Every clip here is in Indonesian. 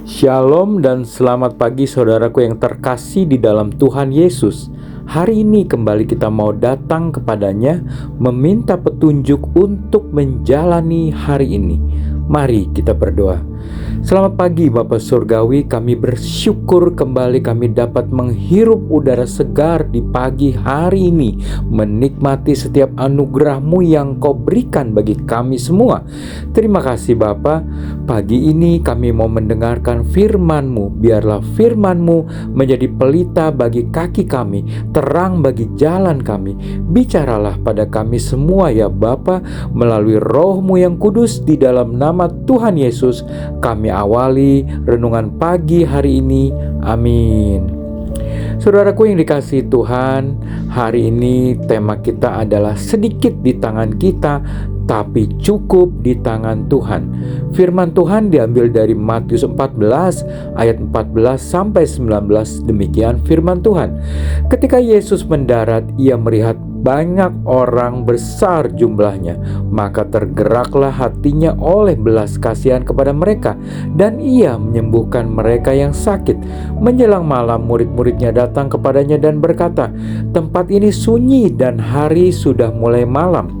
Shalom dan selamat pagi saudaraku yang terkasih di dalam Tuhan Yesus. Hari ini kembali kita mau datang kepadanya meminta petunjuk untuk menjalani hari ini. Mari kita berdoa. Selamat pagi Bapa Surgawi, kami bersyukur kembali kami dapat menghirup udara segar di pagi hari ini, menikmati setiap anugerah-Mu yang Kau berikan bagi kami semua. Terima kasih Bapa. Pagi ini kami mau mendengarkan firman-Mu. Biarlah firman-Mu menjadi pelita bagi kaki kami, terang bagi jalan kami. Bicaralah pada kami semua ya Bapa, melalui Roh-Mu yang kudus. Di dalam nama Tuhan Yesus kami awali renungan pagi hari ini. Amin. Saudaraku yang dikasihi Tuhan, hari ini tema kita adalah sedikit di tangan kita, tapi cukup di tangan Tuhan. Firman Tuhan diambil dari Matius 14 ayat 14 sampai 19. Demikian firman Tuhan. Ketika Yesus mendarat, ia melihat banyak orang besar jumlahnya, maka tergeraklah hatinya oleh belas kasihan kepada mereka, dan ia menyembuhkan mereka yang sakit. Menjelang malam, murid-muridnya datang kepadanya dan berkata, "Tempat ini sunyi dan hari sudah mulai malam.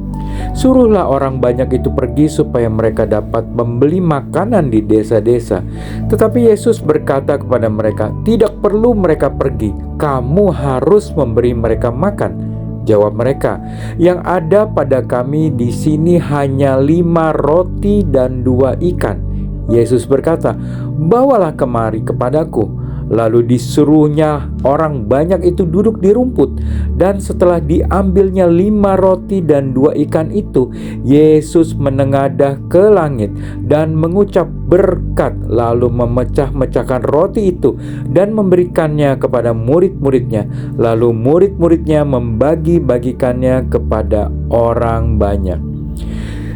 Suruhlah orang banyak itu pergi supaya mereka dapat membeli makanan di desa-desa." Tetapi Yesus berkata kepada mereka, "Tidak perlu mereka pergi, kamu harus memberi mereka makan." Jawab mereka, "Yang ada pada kami di sini hanya 5 roti dan 2 ikan." Yesus berkata, "Bawalah kemari kepadaku." Lalu disuruhnya orang banyak itu duduk di rumput. Dan setelah diambilnya 5 roti dan 2 ikan itu, Yesus menengadah ke langit dan mengucap berkat, lalu memecah-mecahkan roti itu dan memberikannya kepada murid-muridnya. Lalu murid-muridnya membagi-bagikannya kepada orang banyak.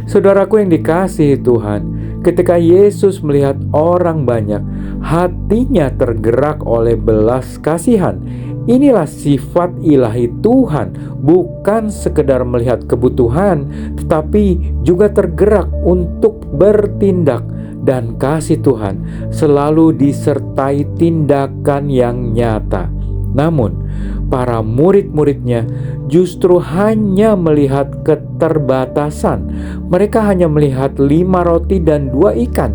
Saudaraku yang dikasihi Tuhan, ketika Yesus melihat orang banyak, hatinya tergerak oleh belas kasihan. Inilah sifat ilahi Tuhan, bukan sekedar melihat kebutuhan, tetapi juga tergerak untuk bertindak. Dan kasih Tuhan selalu disertai tindakan yang nyata. Namun, para murid-muridnya justru hanya melihat keterbatasan. Mereka hanya melihat 5 roti dan 2 ikan.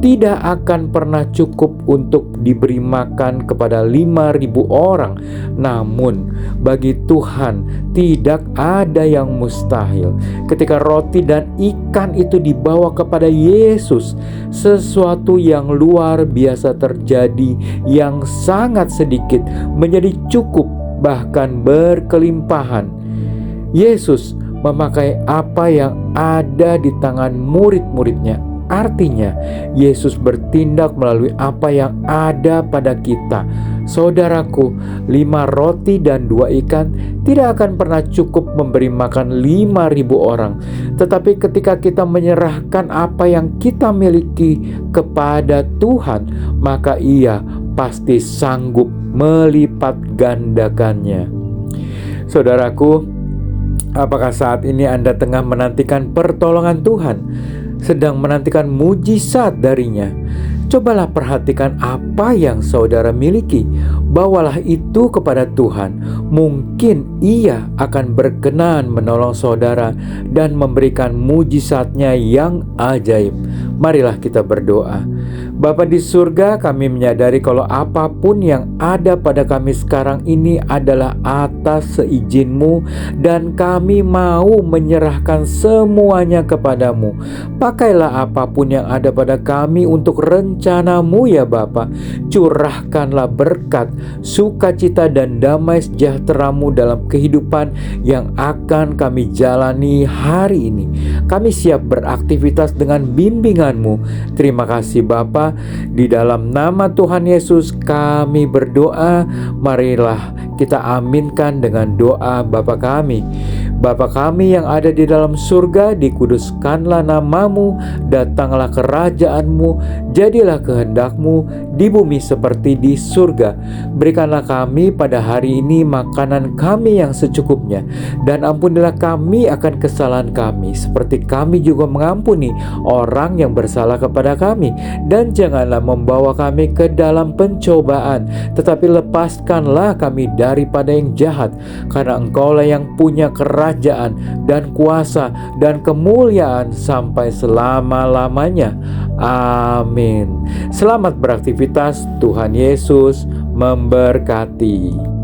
Tidak akan pernah cukup untuk diberi makan kepada 5.000 orang. Namun, bagi Tuhan tidak ada yang mustahil. Ketika roti dan ikan itu dibawa kepada Yesus, sesuatu yang luar biasa terjadi, yang sangat sedikit menjadi cukup, bahkan berkelimpahan. Yesus memakai apa yang ada di tangan murid-muridnya. Artinya, Yesus bertindak melalui apa yang ada pada kita. Saudaraku, 5 roti dan 2 ikan tidak akan pernah cukup memberi makan 5.000 orang. Tetapi ketika kita menyerahkan apa yang kita miliki kepada Tuhan, maka Ia pasti sanggup melipat gandakannya. Saudaraku, apakah saat ini Anda tengah menantikan pertolongan Tuhan? Sedang menantikan mujizat darinya? Cobalah perhatikan apa yang saudara miliki. Bawalah itu kepada Tuhan. Mungkin Ia akan berkenan menolong saudara dan memberikan mujizatnya yang ajaib. Marilah kita berdoa. Bapa di surga, kami menyadari kalau apapun yang ada pada kami sekarang ini adalah atas seizin-Mu, dan kami mau menyerahkan semuanya kepadamu. Pakailah apapun yang ada pada kami untuk rencana-Mu ya Bapa. Curahkanlah berkat, sukacita dan damai sejahtera-Mu dalam kehidupan yang akan kami jalani hari ini. Kami siap beraktivitas dengan bimbingan-Mu. Terima kasih Bapa. Di dalam nama Tuhan Yesus kami berdoa. Marilah kita aminkan dengan doa Bapa kami. Bapa kami yang ada di dalam surga, dikuduskanlah namamu, datanglah kerajaan-Mu, jadilah kehendak-Mu di bumi seperti di surga. Berikanlah kami pada hari ini makanan kami yang secukupnya, dan ampunilah kami akan kesalahan kami, seperti kami juga mengampuni orang yang bersalah kepada kami. Dan janganlah membawa kami ke dalam pencobaan, tetapi lepaskanlah kami daripada yang jahat, karena Engkaulah yang punya kerajaan dan kuasa dan kemuliaan sampai selama-lamanya. Amin. Selamat beraktivitas. Tuhan Yesus memberkati.